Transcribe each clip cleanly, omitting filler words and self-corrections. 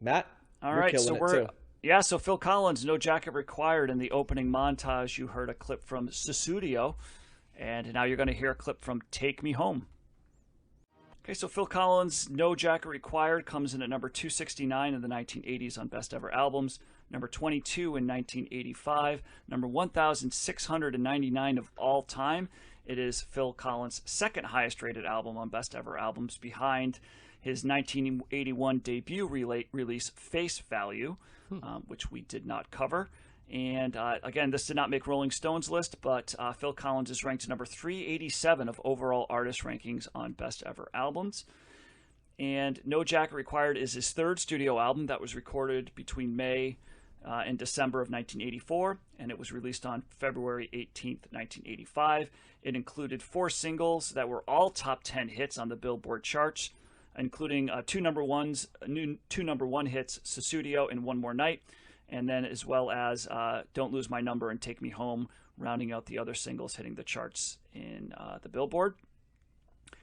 Matt, All you're right, so killing it too. so Phil Collins, No Jacket Required. In the opening montage, you heard a clip from Susudio, and now you're going to hear a clip from Take Me Home. Okay, so Phil Collins' No Jacket Required comes in at number 269 in the 1980s on Best Ever Albums, number 22 in 1985, number 1,699 of all time. It is Phil Collins' second highest rated album on Best Ever Albums, behind his 1981 debut release, Face Value, which we did not cover. And again, this did not make Rolling Stone's list, but Phil Collins is ranked number 387 of overall artist rankings on Best Ever Albums. And No Jacket Required is his third studio album that was recorded between May and December of 1984, and it was released on February 18th, 1985. It included 4 singles that were all top 10 hits on the Billboard charts, including two number one hits, Susudio and One More Night, and then as well as Don't Lose My Number and Take Me Home, rounding out the other singles hitting the charts in the Billboard.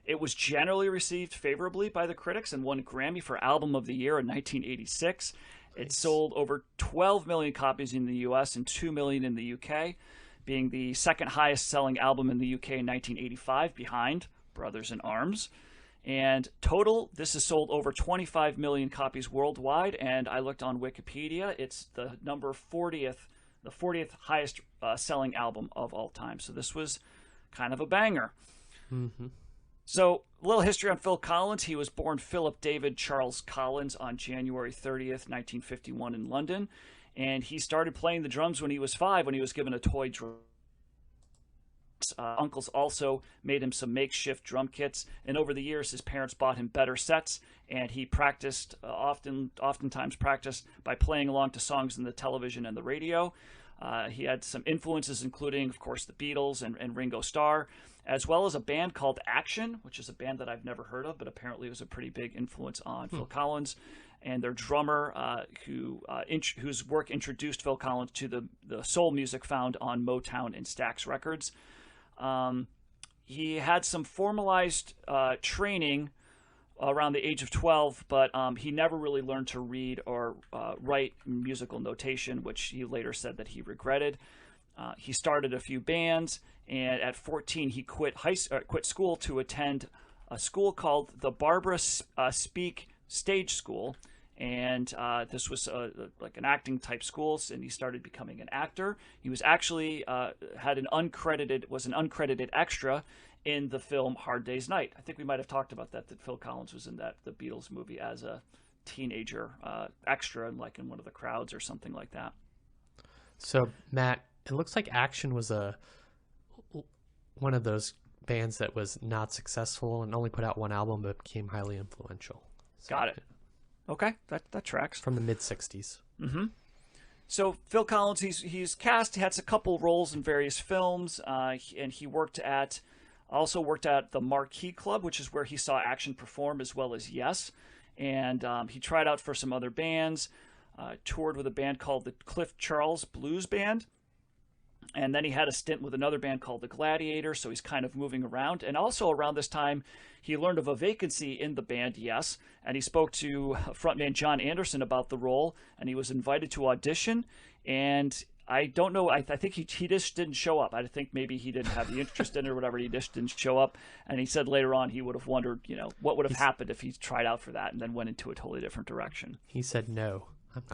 It was generally received favorably by the critics and won a Grammy for Album of the Year in 1986. It sold over 12 million copies in the US and 2 million in the UK, being the second highest selling album in the UK in 1985, behind Brothers in Arms. And total, this has sold over 25 million copies worldwide, and I looked on Wikipedia. It's the 40th highest selling album of all time. So this was kind of a banger. Mm-hmm. So a little history on Phil Collins. He was born Philip David Charles Collins on January 30th, 1951 in London. And he started playing the drums when he was 5, when he was given a toy drum. Uncles also made him some makeshift drum kits, and over the years his parents bought him better sets, and he practiced oftentimes practiced by playing along to songs in the television and the radio. He had some influences, including, of course, the Beatles and Ringo Starr, as well as a band called Action, which is a band that I've never heard of, but apparently was a pretty big influence on Phil Collins. And their drummer, whose work introduced Phil Collins to the soul music found on Motown and Stax Records. He had some formalized training around the age of 12, but he never really learned to read or write musical notation, which he later said that he regretted. He started a few bands, and at 14 he quit school to attend a school called the Barbara Speake Stage School. And this was like an acting type school, and he started becoming an actor. He was actually an uncredited extra in the film Hard Day's Night. I think we might have talked about that Phil Collins was in the Beatles movie as a teenager extra, like in one of the crowds or something like that. So Matt, it looks like Action was one of those bands that was not successful and only put out one album, but became highly influential. So, Got it. Okay, that tracks. From the mid-'60s. Mm-hmm. So Phil Collins, he's cast. He had a couple roles in various films, and he also worked at the Marquee Club, which is where he saw Action perform, as well as Yes. And he tried out for some other bands, toured with a band called the Cliff Charles Blues Band. And then he had a stint with another band called the Gladiator, so he's kind of moving around. And also around this time, he learned of a vacancy in the band, Yes, and he spoke to frontman John Anderson about the role, and he was invited to audition. And I don't know, I think he just didn't show up. I think maybe he didn't have the interest in it or whatever. He just didn't show up. And he said later on he would have wondered, what would have happened if he tried out for that and then went into a totally different direction. He said no.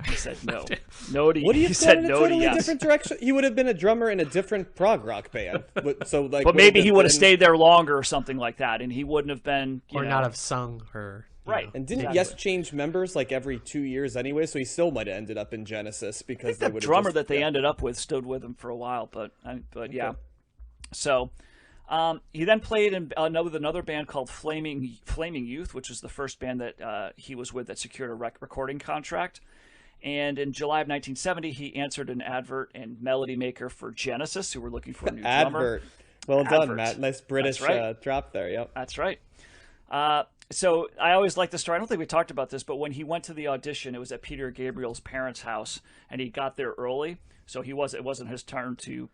He said no. No to What do you he said no totally to yes. different direction? He would have been a drummer in a different prog rock band. But maybe he would have stayed there longer or something like that, and he wouldn't have been not have sung her. Right. And didn't Yes change members like every 2 years anyway? So he still might have ended up in Genesis because the drummer that they ended up with stood with him for a while. But yeah. So he then played with another band called Flaming Youth, which was the first band that he was with that secured a recording contract. And in July of 1970, he answered an advert and melody maker for Genesis, who were looking for a new drummer. Well done, Matt. Nice British drop there. Yep. That's right. So I always like the story. I don't think we talked about this, but when he went to the audition, it was at Peter Gabriel's parents' house, and he got there early. So it wasn't his turn to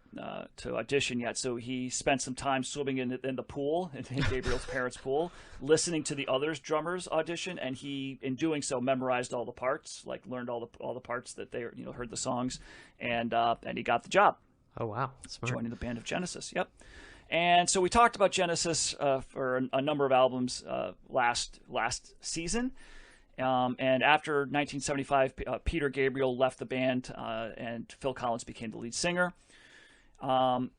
audition yet. So he spent some time swimming in the pool, in Gabriel's parents' pool, listening to the other drummers audition, and he, in doing so, memorized all the parts, like learned all the parts that they heard the songs, and he got the job. Oh wow, smart. Joining the band of Genesis. Yep. And so we talked about Genesis for a number of albums last season. And after 1975, Peter Gabriel left the band and Phil Collins became the lead singer. And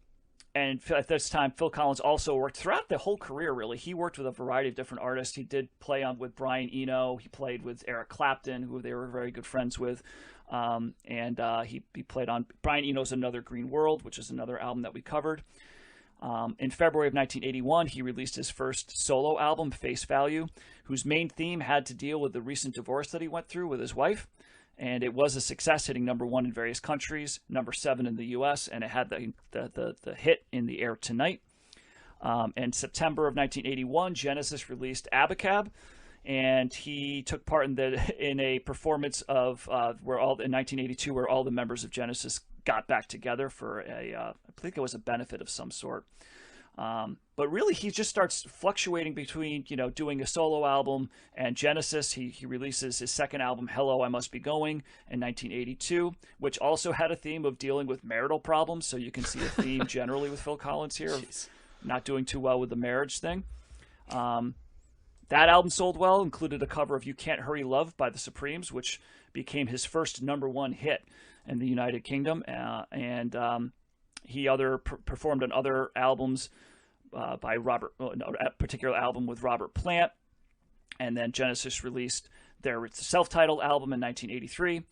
at this time, Phil Collins also worked throughout the whole career, really. He worked with a variety of different artists. He did play with Brian Eno. He played with Eric Clapton, who they were very good friends with. He played on Brian Eno's Another Green World, which is another album that we covered. In February of 1981, he released his first solo album, Face Value, whose main theme had to deal with the recent divorce that he went through with his wife. And it was a success, hitting #1 in various countries, #7 in the U.S., and it had the hit In the Air Tonight. In September of 1981, Genesis released Abacab, and he took part in a performance of in 1982 where all the members of Genesis got back together for I think it was a benefit of some sort. But really, he just starts fluctuating between, doing a solo album and Genesis. He releases his second album, Hello, I Must Be Going, in 1982, which also had a theme of dealing with marital problems. So you can see a theme generally with Phil Collins here of not doing too well with the marriage thing. That album sold well, included a cover of You Can't Hurry Love by the Supremes, which became his first #1 hit in the United Kingdom. He performed on other albums by a particular album with Robert Plant. And then Genesis released their self-titled album in 1983.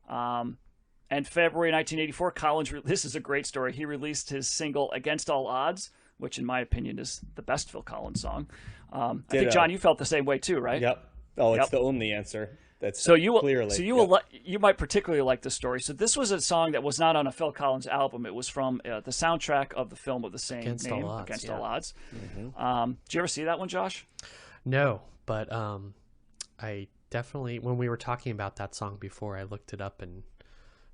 And February 1984, Collins, this is a great story. He released his single Against All Odds, which in my opinion is the best Phil Collins song. I think, John, you felt the same way too, right? Yep. Oh, it's the only answer. That's clearly. So you might particularly like this story. So this was a song that was not on a Phil Collins album. It was from the soundtrack of the film of the same name, Against All Odds. Mm-hmm. Did you ever see that one, Josh? No, but I definitely, when we were talking about that song before, I looked it up and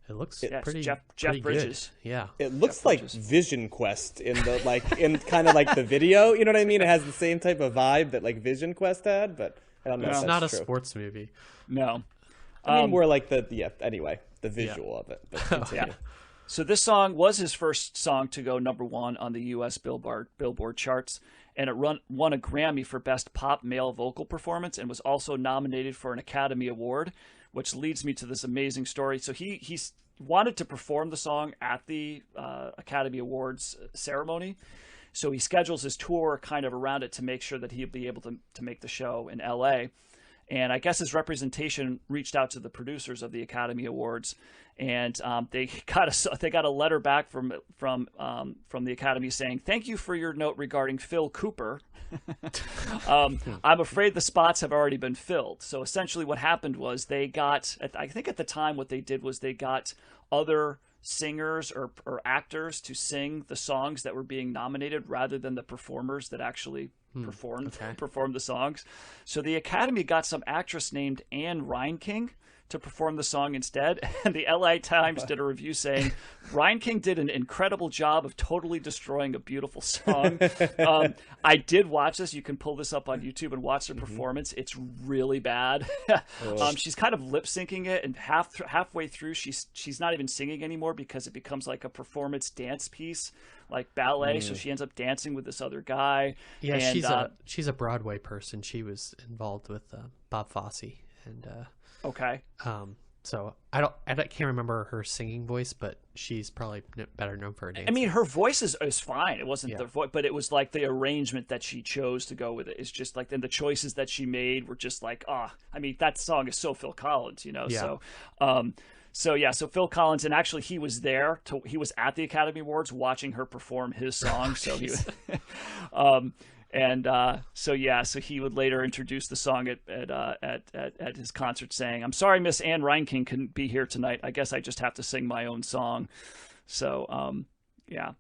it looks pretty Jeff pretty Bridges. Good. Yeah. It looks like Vision Quest in kind of like the video. You know what I mean? It has the same type of vibe that like Vision Quest had, but I don't know. It's if that's not a true. sports movie. No. I mean, more like the visual of it. But yeah. So this song was his first song to go #1 on the U.S. Billboard charts, and it won a Grammy for Best Pop Male Vocal Performance and was also nominated for an Academy Award, which leads me to this amazing story. So he wanted to perform the song at the Academy Awards ceremony, so he schedules his tour kind of around it to make sure that he'll be able to make the show in L.A., and I guess his representation reached out to the producers of the Academy Awards, and they got a letter back from the Academy saying, "Thank you for your note regarding Phil Cooper. I'm afraid the spots have already been filled." So essentially, what happened was they got, I think at the time, what they did was they got other singers or actors to sing the songs that were being nominated rather than the performers that actually performed the songs. So the Academy got some actress named Anne Reinking to perform the song instead, and the LA Times did a review saying Reinking did an incredible job of totally destroying a beautiful song. I did watch this. You can pull this up on YouTube and watch the performance. It's really bad. She's kind of lip syncing it, and halfway through she's not even singing anymore because it becomes like a performance dance piece, like ballet. So she ends up dancing with this other guy. Yeah, and, she's a Broadway person. She was involved with Bob Fosse and. Okay. So I can't remember her singing voice, but she's probably better known for her dancing. I mean, her voice is fine. It wasn't the voice, but it was like the arrangement that she chose to go with it. It's just like, and the choices that she made were just like, I mean, that song is so Phil Collins, Yeah. So Phil Collins, and actually he was there. He was at the Academy Awards watching her perform his song. So he was, so he would later introduce the song at his concert, saying, "I'm sorry, Miss Anne Reinking couldn't be here tonight. I guess I just have to sing my own song." So,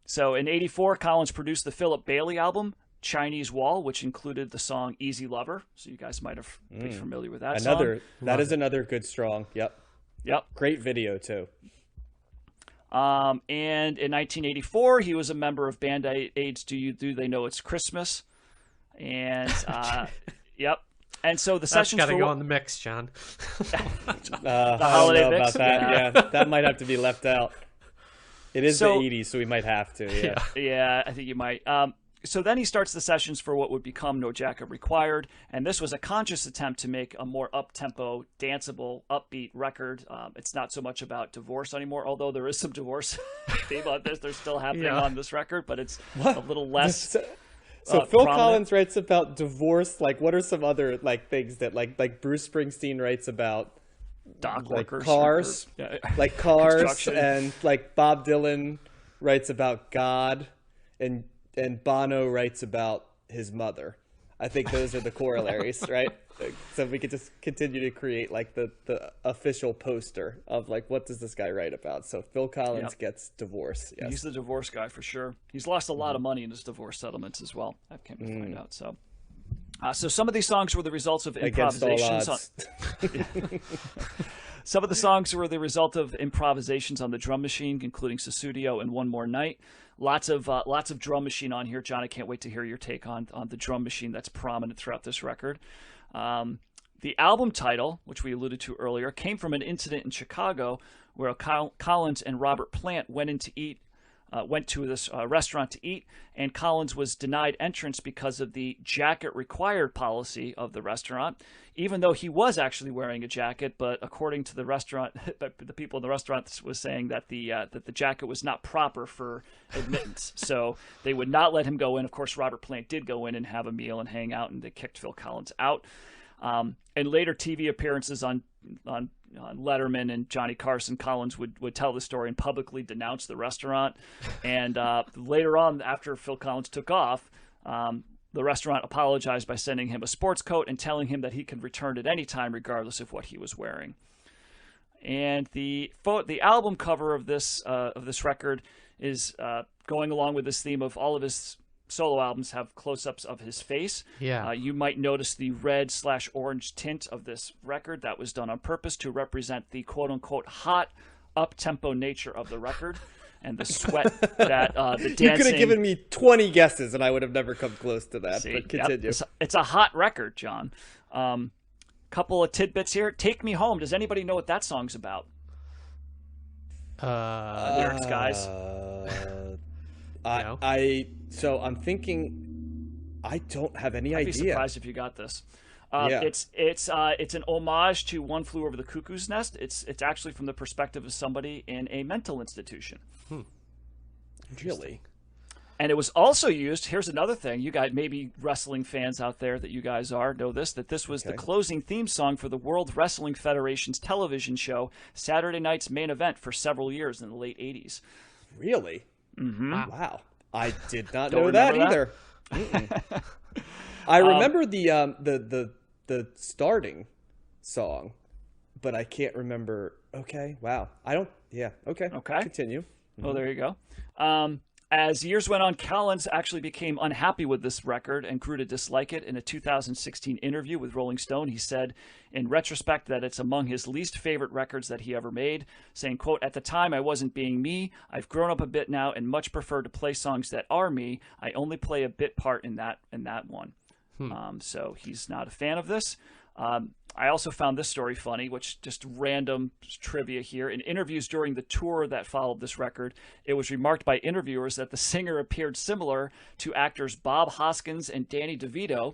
So in '84, Collins produced the Philip Bailey album, Chinese Wall, which included the song Easy Lover. So you guys might have be familiar with that Another song. that is another good strong. Yep. Yep. Great video too. And in 1984, he was a member of Band Aids Do They Know It's Christmas? And yep. And so the sessions got to for go on the mix, John. the holiday I don't know mix. about that. Yeah, that might have to be left out. It is So- the 80s, so we might have to. Yeah. Yeah, I think you might. So then he starts the sessions for what would become No Jacket Required, and this was a conscious attempt to make a more up-tempo, danceable, upbeat record. It's not so much about divorce anymore, although there is some divorce theme on this. They're still happening on this record, but it's a little less. So Phil prominent. Collins writes about divorce. Like, what are some other like things that like Bruce Springsteen writes about? Dock Like workers, cars, like cars, Construction. and like Bob Dylan writes about God, and Bono writes about his mother. I think those are the corollaries, right? So we could just continue to create like the official poster of like, what does this guy write about? So Phil Collins gets divorce. Yes. He's the divorce guy for sure. He's lost a lot of money in his divorce settlements as well. I've come to find out. So, so some of these songs were the results of Against all improvisations. odds. Some of the songs were the result of improvisations on the drum machine, including Susudio and One More Night. Lots of drum machine on here, John. I can't wait to hear your take on the drum machine that's prominent throughout this record. The album title, which we alluded to earlier, came from an incident in Chicago where Collins and Robert Plant went to this restaurant to eat, and Collins was denied entrance because of the jacket required policy of the restaurant, even though he was actually wearing a jacket. But according to the restaurant, the people in the restaurant was saying that the jacket was not proper for admittance, so they would not let him go in. Of course, Robert Plant did go in and have a meal and hang out, and they kicked Phil Collins out. And later TV appearances on Letterman and Johnny Carson, Collins would tell the story and publicly denounce the restaurant. And later on, after Phil Collins took off, the restaurant apologized by sending him a sports coat and telling him that he could return at any time, regardless of what he was wearing. And the album cover of this record is going along with this theme of all of his solo albums have close-ups of his face. Yeah. You might notice the red/orange tint of this record. That was done on purpose to represent the quote-unquote hot, up-tempo nature of the record, and the sweat that the dancing. You could have given me 20 guesses, and I would have never come close to that. See, but continue. yep, it's a hot record, John. Couple of tidbits here. "Take Me Home." Does anybody know what that song's about? Lyrics, guys. No. So I'm thinking, I don't have any I'd be idea. surprised if you got this. Yeah. It's an homage to "One Flew Over the Cuckoo's Nest." It's actually from the perspective of somebody in a mental institution. Really? And it was also used. Here's another thing. You guys, maybe wrestling fans out there that you guys know this, that this was the closing theme song for the World Wrestling Federation's television show, Saturday Night's Main Event, for several years in the late 80s. Really? Mm-hmm. Wow. I did not Don't know that remember either. I remember the starting song, but I can't remember. Okay. Wow. I don't. Yeah. Okay. Okay. Continue. Well, there you go. As years went on, Collins actually became unhappy with this record and grew to dislike it. In a 2016 interview with Rolling Stone, he said in retrospect that it's among his least favorite records that he ever made, saying, quote, "At the time, I wasn't being me. I've grown up a bit now and much prefer to play songs that are me. I only play a bit part in that one." So he's not a fan of this. I also found this story funny, which just random trivia here. In interviews during the tour that followed this record, it was remarked by interviewers that the singer appeared similar to actors Bob Hoskins and Danny DeVito,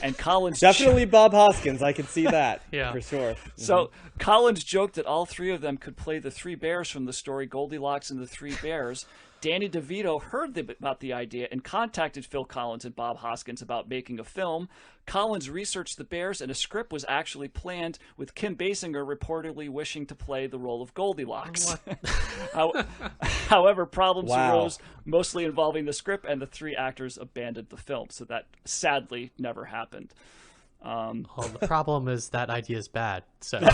and Collins Definitely Bob Hoskins. I can see that. Yeah. For sure. So Collins joked that all three of them could play the three bears from the story Goldilocks and the Three Bears. Danny DeVito heard about the idea and contacted Phil Collins and Bob Hoskins about making a film. Collins researched the Bears, and a script was actually planned with Kim Basinger reportedly wishing to play the role of Goldilocks. However, problems arose, mostly involving the script, and the three actors abandoned the film. So that sadly never happened. Well, the problem is that idea is bad. So Well,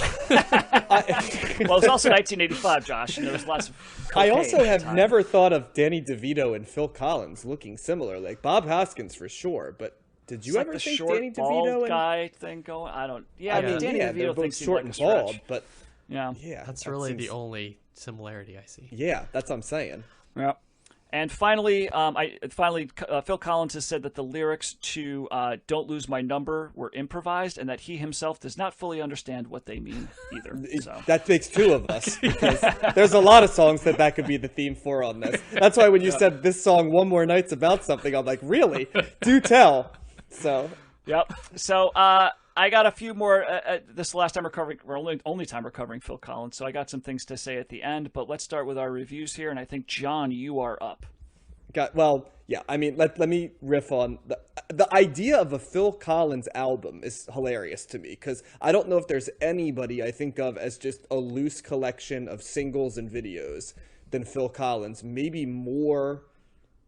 it was also 1985, Josh, and there was lots of I cocaine also at the have time. never thought of Danny DeVito and Phil Collins looking similar. Like Bob Hoskins for sure, but did you It's like ever the think short, Danny bald DeVito and guy thing going? I don't. Yeah, I mean, Danny yeah, they're DeVito both thinks he's short like and a stretch. bald, but Yeah. yeah, that's that really seems- the only similarity I see. Yeah, that's what I'm saying. Yeah. And finally, Phil Collins has said that the lyrics to "Don't Lose My Number" were improvised, and that he himself does not fully understand what they mean either. So. That makes two of us because there's a lot of songs that could be the theme for on this. That's why when you said this song "One More Night's" about something, I'm like, really? Do tell. So Yep. So I got a few more. This is the last time we're covering, or only time we're covering Phil Collins. So I got some things to say at the end. But let's start with our reviews here. And I think John, you are up. I mean, let me riff on the idea of a Phil Collins album is hilarious to me because I don't know if there's anybody I think of as just a loose collection of singles and videos than Phil Collins. Maybe more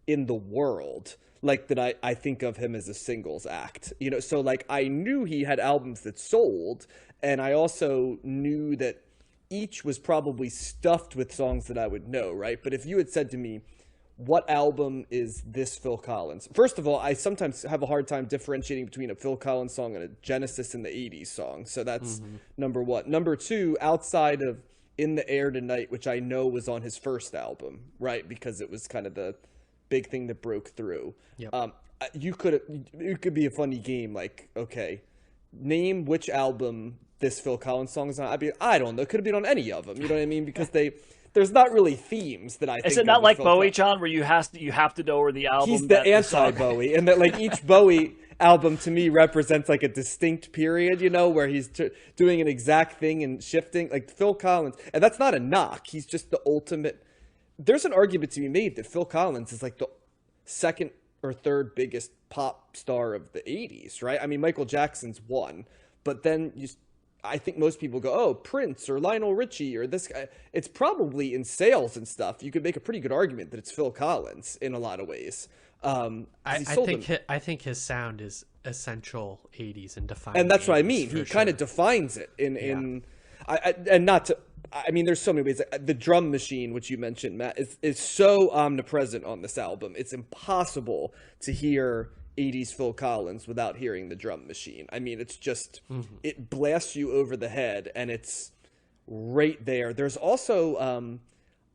in the world. Like that I think of him as a singles act, so like I knew he had albums that sold, and I also knew that each was probably stuffed with songs that I would know, right? But if you had said to me, what album is this Phil Collins? First of all, I sometimes have a hard time differentiating between a Phil Collins song and a Genesis in the 80s song. So that's number one. Number two, outside of In the Air Tonight, which I know was on his first album, right? Because it was kind of the big thing that broke through. Yep. It could be a funny game. Like, okay, name which album this Phil Collins song is on. I don't know. It could have been on any of them. You know what I mean? Because there's not really themes that I think. Is it not of like Phil Bowie, Collins. John, where you have to know where the album? He's the anti-Bowie, and that like each Bowie album to me represents like a distinct period, where he's doing an exact thing and shifting. Like Phil Collins, and that's not a knock. He's just the ultimate. There's an argument to be made that Phil Collins is like the second or third biggest pop star of the 80s, right? I mean, Michael Jackson's one, but then I think most people go, oh, Prince or Lionel Richie or this guy. It's probably in sales and stuff. You could make a pretty good argument that it's Phil Collins in a lot of ways. I think his sound is essential 80s and defining. And that's what I mean. He sure. kind of defines it I mean, there's so many ways. The drum machine, which you mentioned, Matt, is so omnipresent on this album. It's impossible to hear 80s Phil Collins without hearing the drum machine. I mean, it's just, it blasts you over the head, and it's right there. There's also,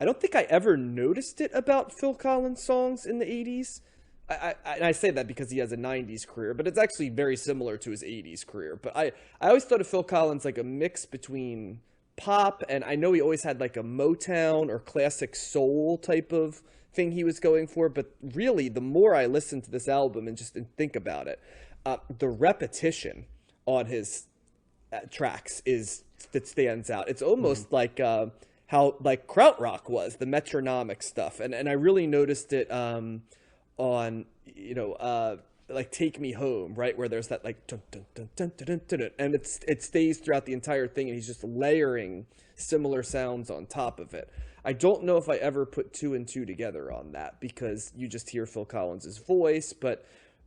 I don't think I ever noticed it about Phil Collins songs in the 80s. I say that because he has a 90s career, but it's actually very similar to his 80s career. But I always thought of Phil Collins like a mix between pop, and I know he always had like a Motown or classic soul type of thing he was going for, but really the more I listen to this album and think about it, the repetition on his tracks that stands out. It's almost like how like krautrock was, the metronomic stuff, and I really noticed it on like Take Me Home, right, where there's that like dun, dun, dun, dun, dun, dun, dun, and it stays throughout the entire thing, and he's just layering similar sounds on top of it. I don't know if I ever put two and two together on that, because you just hear Phil Collins' voice, but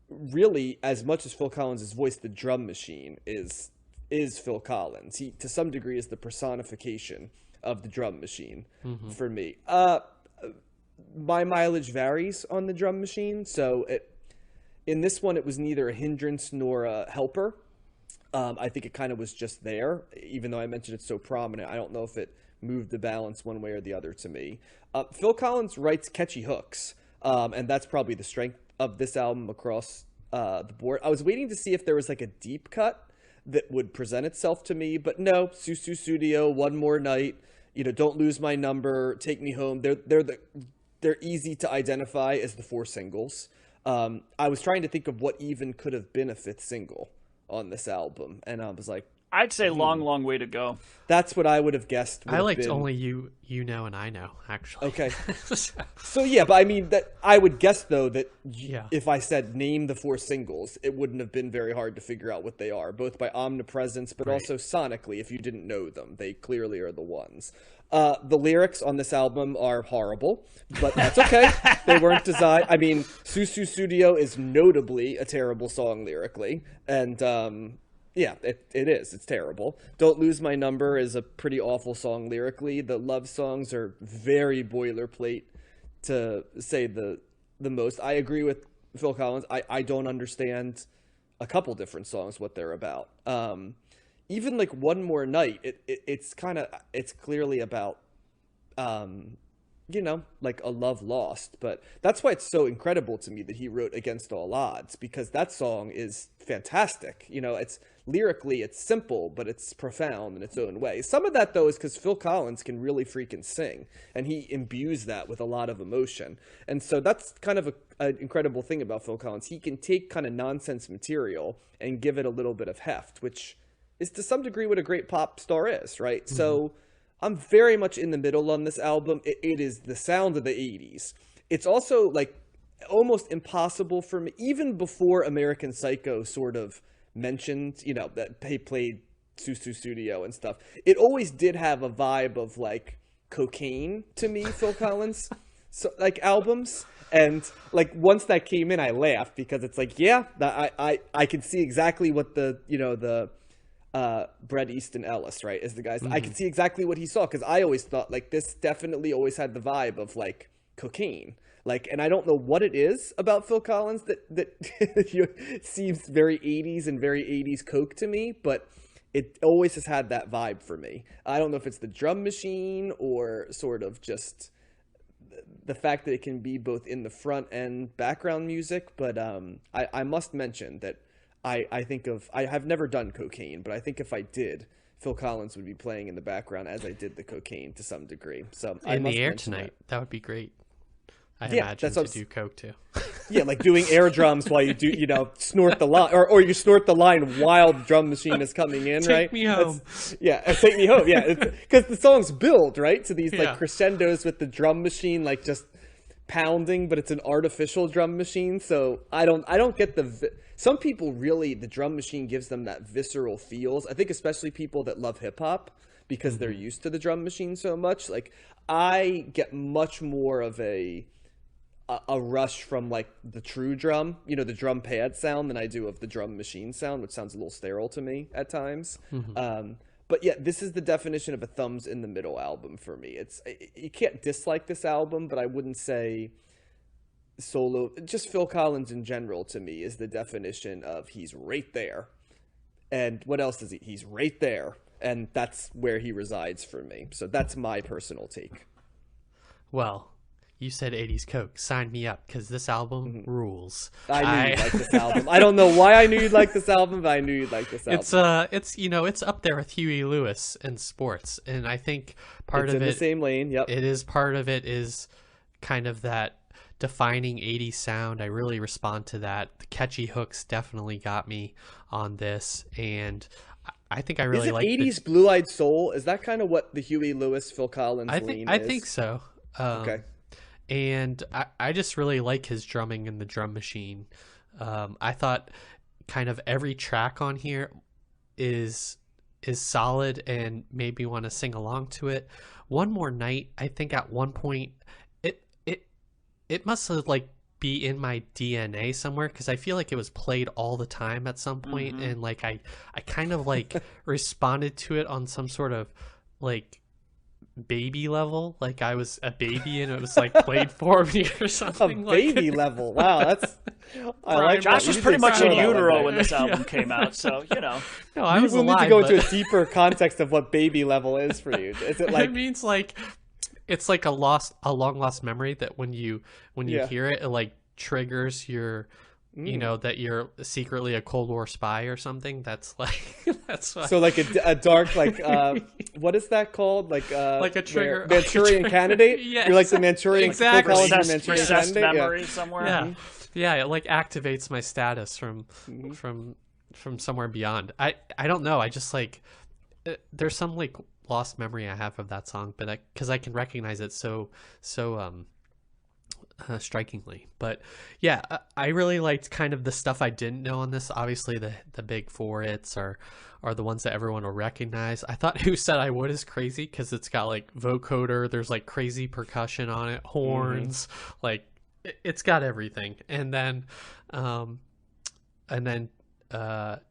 really, as much as Phil Collins' voice, the drum machine is Phil Collins. He, to some degree, is the personification of the drum machine for me. My mileage varies on the drum machine, so in this one, it was neither a hindrance nor a helper. I think it kind of was just there, even though I mentioned it's so prominent. I don't know if it moved the balance one way or the other to me. Phil Collins writes catchy hooks, and that's probably the strength of this album across the board. I was waiting to see if there was like a deep cut that would present itself to me, but no. Susu Studio, One More Night, Don't Lose My Number, Take Me Home. They're easy to identify as the four singles. I was trying to think of what even could have been a fifth single on this album, and I was like, I'd say Long, Long Way to Go. That's what I would have guessed. I liked Only You Know and I Know, actually. Okay. So yeah, but I mean, that I would guess though that Yeah. if I said name the four singles, it wouldn't have been very hard to figure out what they are, both by omnipresence, but also sonically. If you didn't know them, they clearly are the ones. The lyrics on this album are horrible, but that's okay. They weren't designed. I mean, Susu Studio is notably a terrible song lyrically, and Yeah, it is. It's terrible. Don't Lose My Number is a pretty awful song lyrically. The love songs are very boilerplate, to say the most. I agree with Phil Collins. I don't understand a couple different songs what they're about. Even like One More Night, it's clearly about like a love lost. But that's why it's so incredible to me that he wrote Against All Odds, because that song is fantastic. It's lyrically, it's simple, but it's profound in its own way. Some of that, though, is because Phil Collins can really freaking sing, and he imbues that with a lot of emotion. And so that's kind of an incredible thing about Phil Collins. He can take kind of nonsense material and give it a little bit of heft, which is to some degree what a great pop star is, right? Mm-hmm. So I'm very much in the middle on this album. It is the sound of the 80s. It's also like almost impossible for me, even before American Psycho sort of mentioned, that he played Susu Studio and stuff. It always did have a vibe of like cocaine to me, Phil Collins, so like albums. And like once that came in, I laughed because it's like, yeah, I can see exactly what the Bret Easton Ellis, right, is the guys. Mm-hmm. I can see exactly what he saw, because I always thought like this definitely always had the vibe of like cocaine. Like, and I don't know what it is about Phil Collins that seems very 80s and very 80s coke to me, but it always has had that vibe for me. I don't know if it's the drum machine or sort of just the fact that it can be both in the front and background music, but I must mention that I have never done cocaine, but I think if I did, Phil Collins would be playing in the background as I did the cocaine to some degree. So in the air tonight, that would be great. I imagine to do coke too. Yeah, like doing air drums while you do, snort the line, or you snort the line while the drum machine is coming in, right? Take me home. Take me home. Yeah, because the songs build right to these like crescendos with the drum machine like just pounding, but it's an artificial drum machine. So I don't get some people really, the drum machine gives them that visceral feels. I think especially people that love hip hop, because they're used to the drum machine so much. Like I get much more of a rush from like the true drum, the drum pad sound, than I do of the drum machine sound, which sounds a little sterile to me at times. Mm-hmm. But yeah, this is the definition of a thumbs in the middle album for me. You can't dislike this album, but I wouldn't say solo. Just Phil Collins in general to me is the definition of he's right there. And what else is he? He's right there. And that's where he resides for me. So that's my personal take. Well, you said 80s coke. Sign me up, because this album rules. I knew you'd like this album. I don't know why I knew you'd like this album, but I knew you'd like this album. It's up there with Huey Lewis in sports, and I think it's in the same lane. Yep. It is part of it is kind of that defining 80s sound. I really respond to that. The catchy hooks definitely got me on this, and I think I really like 80s Blue-Eyed Soul. Is that kind of what the Huey Lewis, Phil Collins lean is? I think so. Okay. And I just really like his drumming in the drum machine. I thought kind of every track on here is solid and made me want to sing along to it. One More Night, I think at one point it must have like be in my DNA somewhere, because I feel like it was played all the time at some point, and like I kind of like responded to it on some sort of like baby level, like I was a baby and it was like played for me or something. A baby level. Wow, that's I like Josh was pretty much in utero when this album came out, so No, I was alive. We need to go into a deeper context of what baby level is for you. Is it like it means like it's like a long lost memory that when you hear it like triggers your that you're secretly a Cold War spy or something. That's like that's why. So like a dark like what is that called? Like a trigger Manchurian Candidate. Yes, you're like the Manchurian exactly. Candidate. Memory somewhere. Yeah, yeah. It like activates my status from somewhere beyond. I don't know. I just like there's some like lost memory I have of that song, but because I can recognize it so strikingly. But yeah, I really liked kind of the stuff I didn't know on this. Obviously the big four hits are the ones that everyone will recognize. I thought Who Said I Would is crazy because it's got like vocoder, there's like crazy percussion on it, horns, like it's got everything. And then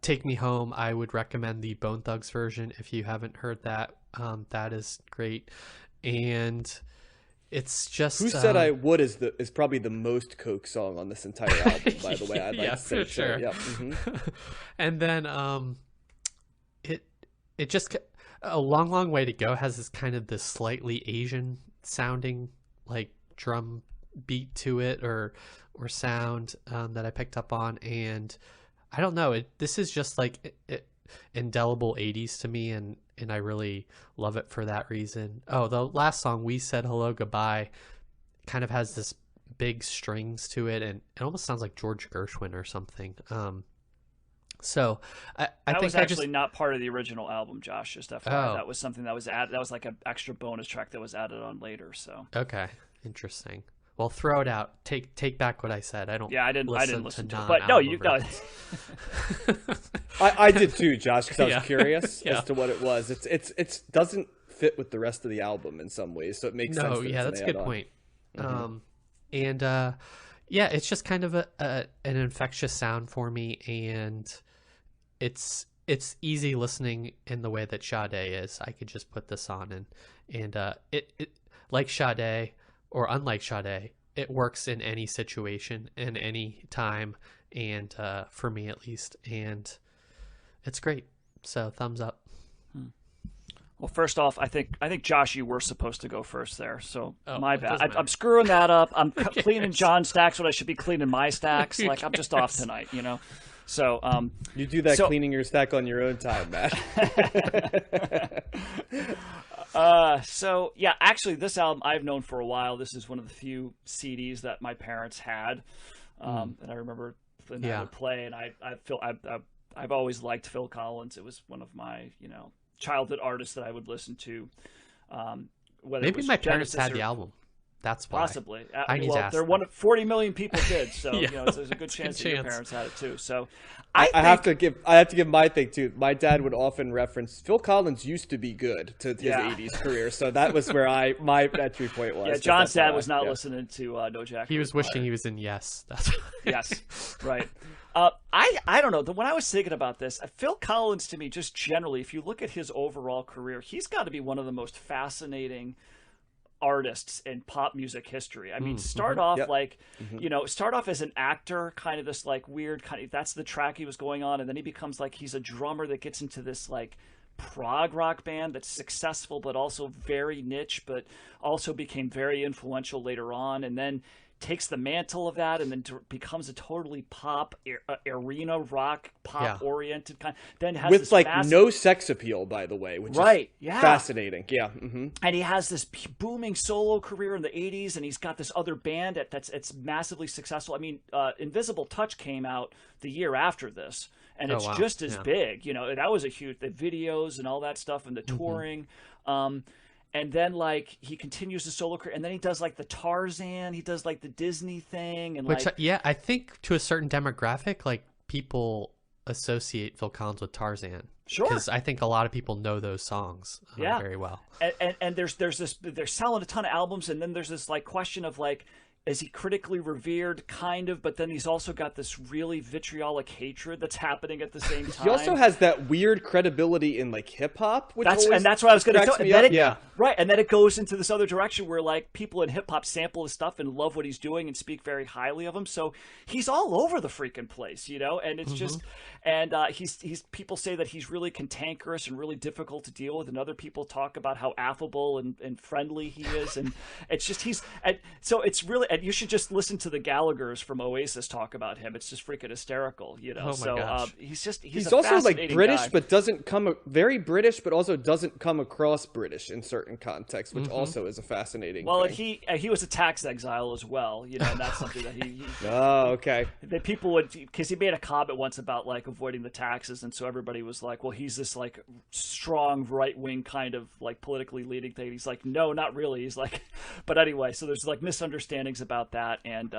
Take Me Home, I would recommend the Bone Thugs version if you haven't heard that. That is great. And it's just Who Said I Would is probably the most Coke song on this entire album, by the way. I'd like to say for sure. So. Yeah. And then it just A Long Way to Go has this kind of this slightly Asian sounding like drum beat to it or sound that I picked up on, and I don't know, this is just like indelible 80s to me, and I really love it for that reason. Oh, the last song, We Said Hello Goodbye, kind of has this big strings to it, and it almost sounds like George Gershwin or something. So I think was actually not part of the original album, Josh. Just FYI, that was something that was added. That was like an extra bonus track that was added on later. So okay, interesting. Well, throw it out. Take back what I said. I didn't listen to it. But no, you got I did too, Josh, because I was curious as to what it was. It's doesn't fit with the rest of the album in some ways, so it makes sense. That's a good point. It's just kind of an infectious sound for me, and it's easy listening in the way that Sade is. I could just put this on and it like Sade or unlike Sade, it works in any situation and any time, and for me at least, and it's great. So thumbs up. Well, first off, I think Josh, you were supposed to go first there, so my bad. I'm screwing that up. I'm cleaning John's stacks when I should be cleaning my stacks. Like I'm just off tonight, you know. So you do that cleaning your stack on your own time, Matt. So yeah, actually, this album I've known for a while. This is one of the few CDs that my parents had, and I remember when they would play. And I've always liked Phil Collins. It was one of my childhood artists that I would listen to. Maybe my parents had the album. That's why. Possibly. I need to ask them. 40 million people did, so there's a good chance that your parents had it too. So I have to give my thing too. My dad would often reference Phil Collins used to be good to his 80s career, so that was where my entry point was. Yeah, John's dad was not listening to No Jacket. He was wishing he was in Yes. That's Yes, right. I don't know. When I was thinking about this, Phil Collins to me, just generally, if you look at his overall career, he's got to be one of the most fascinating artists in pop music history. I mean, start off start off as an actor, kind of this like weird kind of, that's the track he was going on, and then he becomes like he's a drummer that gets into this like prog rock band that's successful but also very niche, but also became very influential later on, and then takes the mantle of that and then becomes a totally pop arena rock pop oriented kind. Then has with like no sex appeal, by the way, which is fascinating. Yeah, and he has this booming solo career in the '80s, and he's got this other band it's massively successful. I mean, Invisible Touch came out the year after this, and it's just as big. That was a huge the videos and all that stuff and the touring. And then, like, he continues his solo career, and then he does, like, the Tarzan, he does, like, the Disney thing, and, which, I think to a certain demographic, like, people associate Phil Collins with Tarzan. Sure. Because I think a lot of people know those songs very well. And there's this, they're selling a ton of albums, and then there's this, like, question of, like, is he critically revered, kind of, but then he's also got this really vitriolic hatred that's happening at the same time. He also has that weird credibility in like hip hop, that's what I was going to say. Right, and then it goes into this other direction where like people in hip hop sample his stuff and love what he's doing and speak very highly of him. So he's all over the freaking place, and it's just, and he's people say that he's really cantankerous and really difficult to deal with, and other people talk about how affable and friendly he is, and it's just so it's really. And you should just listen to the Gallaghers from Oasis talk about him. It's just freaking hysterical, Oh my gosh. He's also like British, guy. But doesn't come very British, but also doesn't come across British in certain contexts, which also is a fascinating. Well, thing. he was a tax exile as well, and that's something that he oh, okay. That people would, because he made a comment once about like avoiding the taxes, and so everybody was like, well, he's this like strong right wing kind of like politically leading thing. He's like, no, not really. He's like, but anyway, so there's like misunderstandings about that, and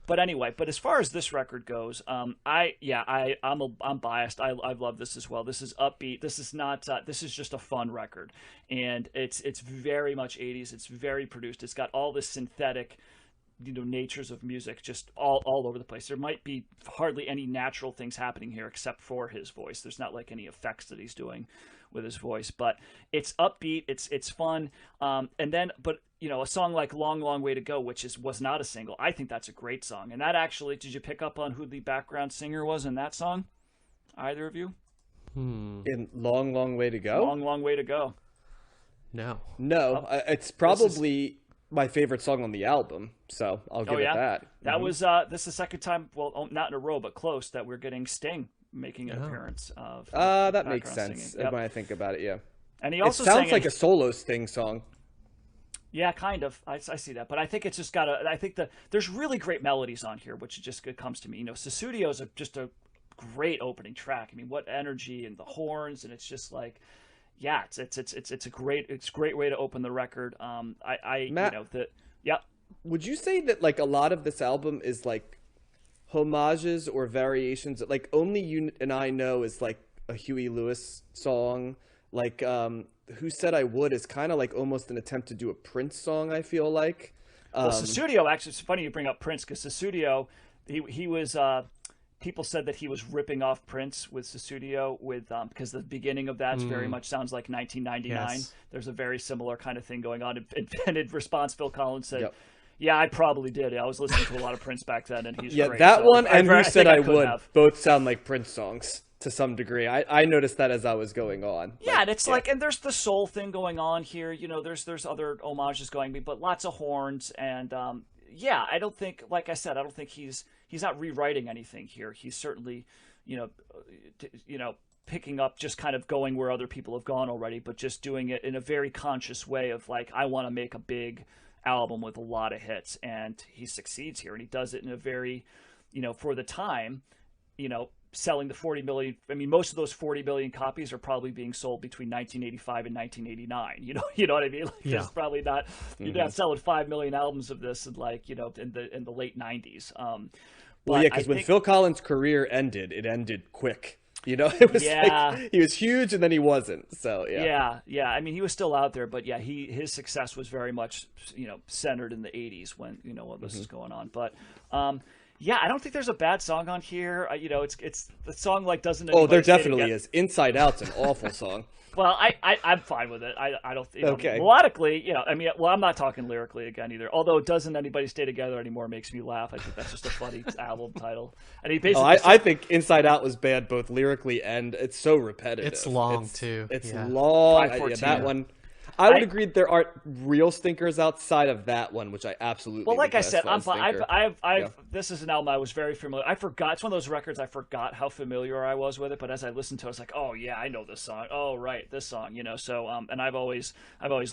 but anyway, but as far as this record goes, I'm biased. I love this as well. This is upbeat. This is not this is just a fun record, and it's very much 80s. It's very produced. It's got all this synthetic natures of music just all over the place. There might be hardly any natural things happening here except for his voice. There's not like any effects that he's doing with his voice, but it's upbeat, it's fun. And then, but a song like Long, Long Way to Go, which was not a single, I think that's a great song. And that actually, did you pick up on who the background singer was in that song? Either of you? In Long, Long Way to Go? Long, Long Way to Go. No. No, it's probably my favorite song on the album, so I'll give it that. That was this is the second time, well, not in a row, but close, that we're getting Sting making an appearance of that makes sense singing. Yep. when I think about it. Yeah, and he also sounds like a solo Sting song. Yeah, kind of. I see that, but I think it's just got I think there's really great melodies on here, which just comes to me. Susudio is just a great opening track. I mean, what energy and the horns, and it's just like, yeah, it's a great way to open the record. Matt, would you say that like a lot of this album is like homages or variations? Like Only You and I Know is like a Huey Lewis song. Like Who Said I Would is kind of like almost an attempt to do a Prince song, I feel like. Well, Susudio, actually, it's funny you bring up Prince, because Susudio, he was people said that he was ripping off Prince with Susudio, because the beginning of that very much sounds like 1999. Yes. There's a very similar kind of thing going on. And in response, Phil Collins said, "Yeah, I probably did. I was listening to a lot of Prince back then, and he's great." That so one and Who Said I Would have. both sound like Prince songs to some degree. I noticed that as I was going on. Yeah, and it's like, and there's the soul thing going on here. There's other homages going, but lots of horns, and I don't think, like I said, I don't think he's not rewriting anything here. He's certainly, picking up, just kind of going where other people have gone already, but just doing it in a very conscious way of like, I want to make a big album with a lot of hits, and he succeeds here, and he does it in a very, for the time, selling the 40 million. I mean, most of those 40 million copies are probably being sold between 1985 and 1989. You know what I mean? Like, Yeah. There's probably not, you're not selling 5 million albums of this in in the late 90s. Well, yeah, because when Phil Collins' career ended, it ended quick. It was like he was huge and then he wasn't. So yeah. I mean, he was still out there, but yeah, his success was very much centered in the 80s when all this is going on. But I don't think there's a bad song on here. It's the song like doesn't. Oh, there definitely is. Inside Out's an awful song. Well, I'm fine with it. I don't. Okay. Melodically, I'm not talking lyrically again either. Although "Doesn't Anybody Stay Together Anymore" makes me laugh. I think that's just a funny album title. And he basically. I think Inside Out was bad both lyrically and it's so repetitive. It's long too. It's long. 5:14. That one. I would agree there aren't real stinkers outside of that one, which I absolutely. Well, like I said, I'm fine. This is an album I was very familiar. I forgot. It's one of those records I forgot how familiar I was with it. But as I listened to it, I was like, oh yeah, I know this song. Oh right, this song. So and I've always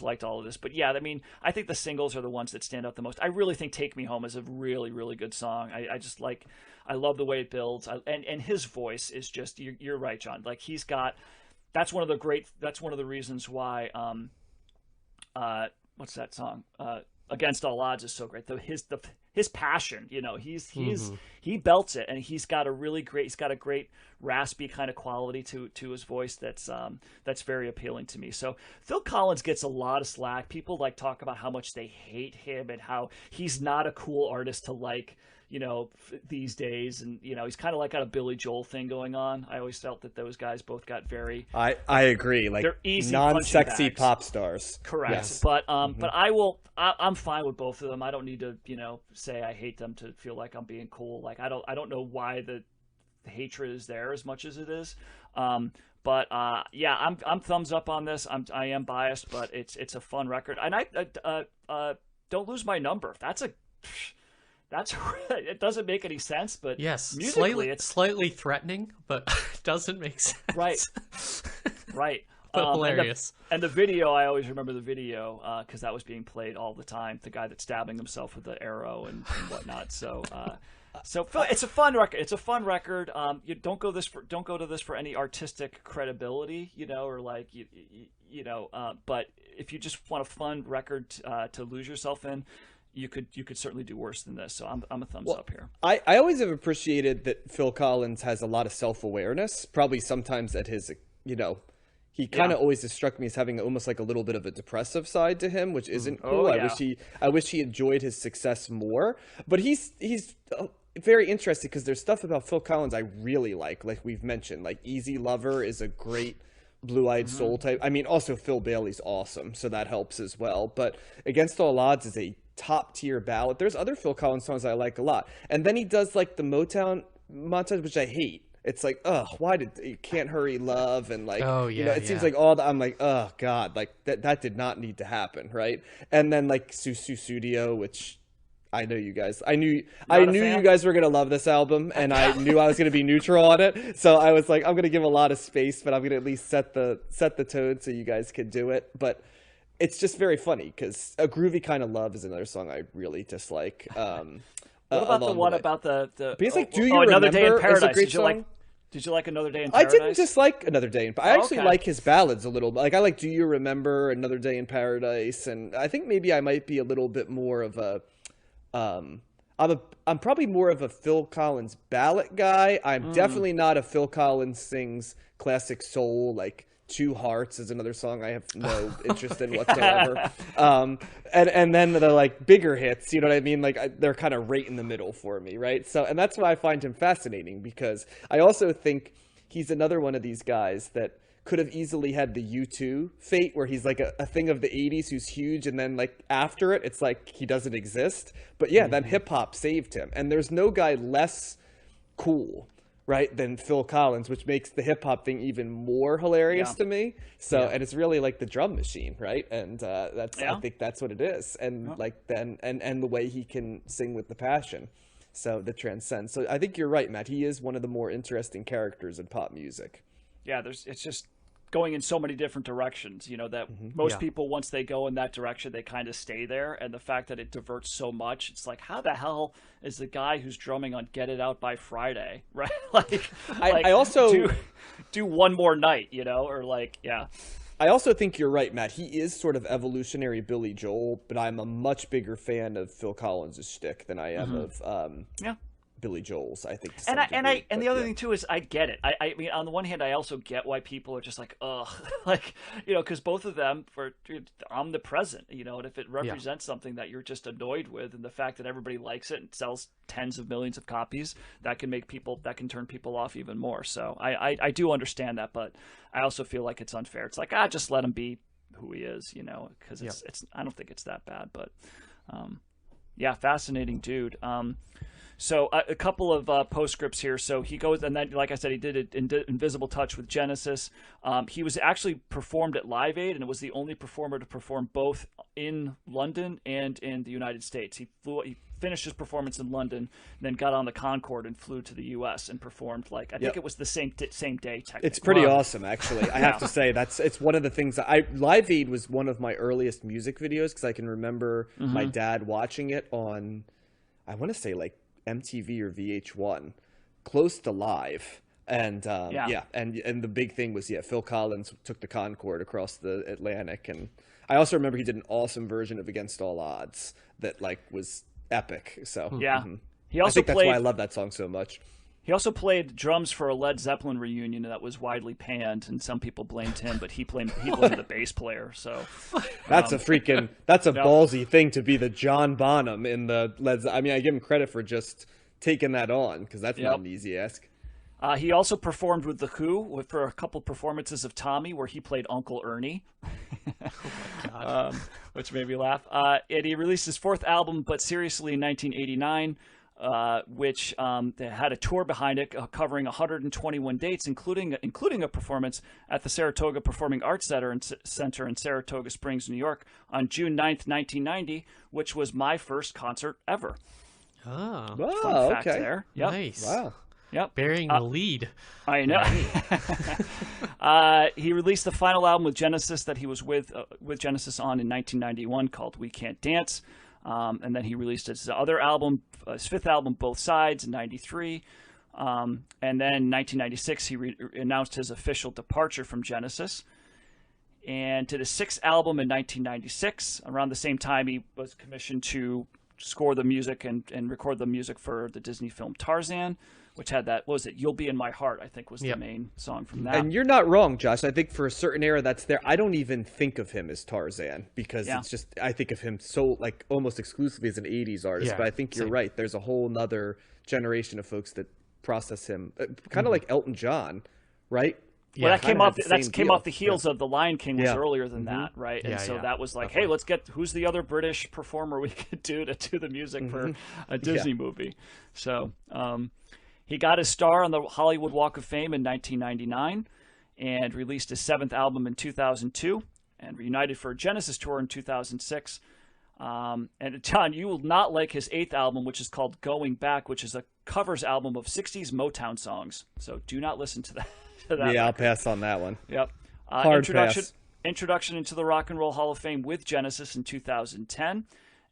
liked all of this. But yeah, I mean, I think the singles are the ones that stand out the most. I really think "Take Me Home" is a really really good song. I just like. I love the way it builds. And his voice is just. You're right, John. Like he's got. That's one of the reasons why. What's that song? Against All Odds is so great. His passion, he belts it, and he's got a great raspy kind of quality to his voice that's very appealing to me. So Phil Collins gets a lot of slack. People talk about how much they hate him and how he's not a cool artist to like. These days, and he's kind of like got a Billy Joel thing going on. I always felt that those guys both got very. I agree. Like, they're easy non-sexy pop stars. Correct. Yes. But I'm fine with both of them. I don't need to say I hate them to feel like I'm being cool. Like I don't know why the hatred is there as much as it is. I'm thumbs up on this. I am biased, but it's a fun record. And I Don't Lose My Number. That's it doesn't make any sense, but yes, musically it's slightly threatening, but it doesn't make sense. Right. But hilarious. And the video, I always remember the video because that was being played all the time. The guy that's stabbing himself with the arrow and whatnot. So it's a fun record. It's a fun record. You don't go to this for any artistic credibility, or like but if you just want a fun record to lose yourself in. You could certainly do worse than this, so I'm a thumbs up here. I always have appreciated that Phil Collins has a lot of self-awareness, probably sometimes at his, he kind of always has struck me as having almost like a little bit of a depressive side to him, which isn't cool. Oh, yeah. I wish he enjoyed his success more. But he's very interesting because there's stuff about Phil Collins I really like we've mentioned. Like Easy Lover is a great blue-eyed soul type. I mean, also Phil Bailey's awesome, so that helps as well. But Against All Odds is a top-tier ballad. There's other Phil Collins songs I like a lot. And then he does like the Motown montage, which I hate. It's like, why did you Can't Hurry Love, and like, it seems like I'm like, oh god, like that did not need to happen, right? And then like Studio, which I know you guys, I knew you guys were gonna love this album, and I knew I was gonna be neutral on it, so I was like, I'm gonna give a lot of space, but I'm gonna at least set the tone so you guys can do it. But it's just very funny because A Groovy Kind of Love is another song I really dislike. What about the one about the because like Do You Another Remember Day in Paradise? Did you like Another Day in Paradise? I didn't dislike Another Day in Paradise. I actually like his ballads a little. Like I like Do You Remember, Another Day in Paradise, and I think maybe I might be a little bit more of a I'm probably more of a Phil Collins ballad guy. I'm definitely not a Phil Collins sings classic soul. Like Two Hearts is another song I have no interest in whatsoever. And then the like bigger hits, you know what I mean? Like they're kind of right in the middle for me, right? So, and that's why I find him fascinating, because I also think he's another one of these guys that could have easily had the U2 fate, where he's like a thing of the 80s who's huge, and then like after it, it's like he doesn't exist. But yeah, then hip hop saved him, and there's no guy less cool, right, than Phil Collins, which makes the hip hop thing even more hilarious to me. So, and it's really like the drum machine, right? And I think that's what it is. And like then, and the way he can sing with the passion. So the transcends. So I think you're right, Matt. He is one of the more interesting characters in pop music. Yeah, it's just going in so many different directions, that most people, once they go in that direction, they kind of stay there. And the fact that it diverts so much, it's like, how the hell is the guy who's drumming on Get It Out by Friday, right? I also do One More Night, or like, I also think you're right, Matt. He is sort of evolutionary Billy Joel, but I'm a much bigger fan of Phil Collins' shtick than I am of Billy Joel's, I think. And the other thing too is I get it. I mean, on the one hand, I also get why people are just like, ugh, like, because both of them are omnipresent, and if it represents something that you're just annoyed with, and the fact that everybody likes it and sells tens of millions of copies, that can turn people off even more. So I do understand that, but I also feel like it's unfair. It's like, just let him be who he is, because it's I don't think it's that bad, but fascinating dude. So a couple of postscripts here. So he goes, and then, like I said, he did Invisible Touch with Genesis. He was actually performed at Live Aid, and it was the only performer to perform both in London and in the United States. He finished his performance in London, and then got on the Concorde and flew to the U.S. and performed. Like I think it was the same day. Technically, it's pretty awesome, actually. I have to say it's one of the things that Live Aid was one of my earliest music videos, because I can remember my dad watching it on, I want to say like MTV or VH1, close to live. And and the big thing was Phil Collins took the Concorde across the Atlantic, and I also remember he did an awesome version of Against All Odds that like was epic. So he also I think that's why I love that song so much. He also played drums for a Led Zeppelin reunion that was widely panned, and some people blamed him, but he blamed the bass player. So that's a ballsy thing to be the John Bonham in the Led Zeppelin. I mean, I give him credit for just taking that on, because that's not an easy ask. He also performed with The Who for a couple performances of Tommy, where he played Uncle Ernie. Oh my God. Which made me laugh. And he released his fourth album, But Seriously, in 1989. Which they had a tour behind it, covering 121 dates, including a performance at the Saratoga Performing Arts Center in Saratoga Springs, New York, on June 9th, 1990, which was my first concert ever. Oh, fun fact there. Yep. Nice. Wow. Yep. Bearing the lead. I know. He released the final album with Genesis that he was with Genesis on in 1991, called We Can't Dance. And then he released his other album, his fifth album, Both Sides, in 93. And then in 1996, he announced his official departure from Genesis. And did his sixth album in 1996. Around the same time, he was commissioned to score the music and record the music for the Disney film Tarzan, which had that, what was it, You'll Be in My Heart, I think was the main song from that. And you're not wrong, Josh. I think for a certain era that's there. I don't even think of him as Tarzan because it's just, I think of him so like almost exclusively as an 80s artist. But I think you're right. There's a whole nother generation of folks that process him kind of like Elton John, right? Well, that came off the heels of The Lion King was earlier than that, right? And so that was like, hey, let's get who's the other British performer we could do to do the music for a Disney movie. So he got his star on the Hollywood Walk of Fame in 1999 and released his 7th album in 2002 and reunited for a Genesis tour in 2006. And John, you will not like his 8th album, which is called Going Back, which is a covers album of 60s Motown songs. So do not listen to that. I'll pass on that one. Yep. Introduction into the Rock and Roll Hall of Fame with Genesis in 2010.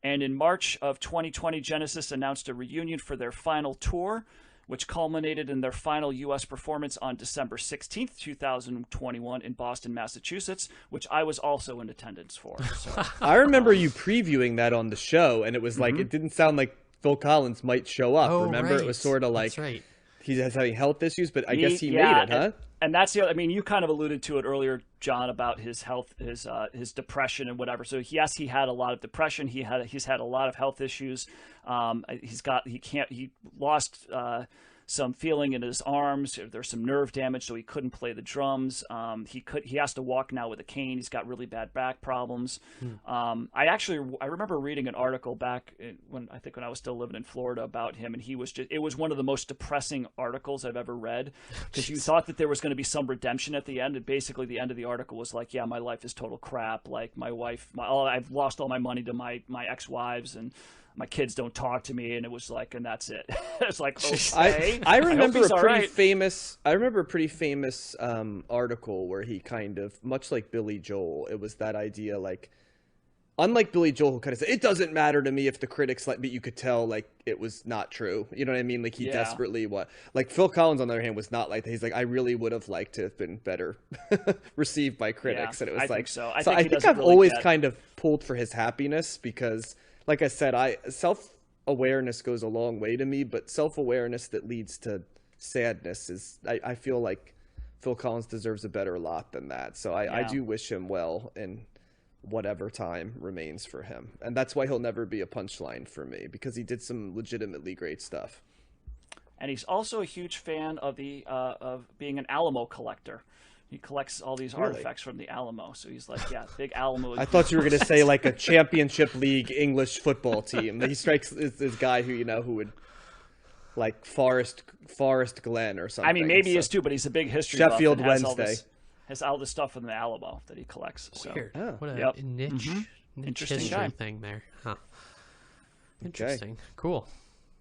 And in March of 2020, Genesis announced a reunion for their final tour, which culminated in their final U.S. performance on December 16th, 2021 in Boston, Massachusetts, which I was also in attendance for. So, I remember you previewing that on the show, and it was like, it didn't sound like Phil Collins might show up. Remember? It was sort of like he's having health issues, but I guess he made it, huh? And that's the other, I mean, you kind of alluded to it earlier, John, about his health, his depression and whatever. So yes, he had a lot of depression. He's had a lot of health issues. He lost some feeling in his arms. There's some nerve damage, so he couldn't play the drums. He has to walk now with a cane. He's got really bad back problems. I remember reading an article back when I was still living in Florida about him, and it was one of the most depressing articles I've ever read, because you thought that there was going to be some redemption at the end, and basically the end of the article was like, yeah, my life is total crap. Like my wife, I've lost all my money to my ex-wives, and my kids don't talk to me, and it was like, and that's it. It's like, okay. I remember a pretty famous article where he kind of, much like Billy Joel, it was that idea, like, unlike Billy Joel, who kind of said, it doesn't matter to me if the critics let me, you could tell, like, it was not true. You know what I mean? Like, he desperately, like, Phil Collins, on the other hand, was not like that. He's like, I really would have liked to have been better received by critics. And it was I like, think so. I think I've always kind of pulled for his happiness because, like I said, self-awareness goes a long way to me, but self-awareness that leads to sadness is, I feel like Phil Collins deserves a better lot than that. So I do wish him well in whatever time remains for him. And that's why he'll never be a punchline for me, because he did some legitimately great stuff. And he's also a huge fan of of being an Alamo collector. He collects all these artifacts from the Alamo. So he's like, yeah, big Alamo. I thought you were going to say like a championship league English football team. He strikes this guy who would like Forest Glen or something. I mean, maybe he is too, but he's a big history Sheffield buff Wednesday. Has all this stuff from the Alamo that he collects. So. Weird. Oh. What a niche Interesting history guy. thing there. Huh. Interesting. Cool.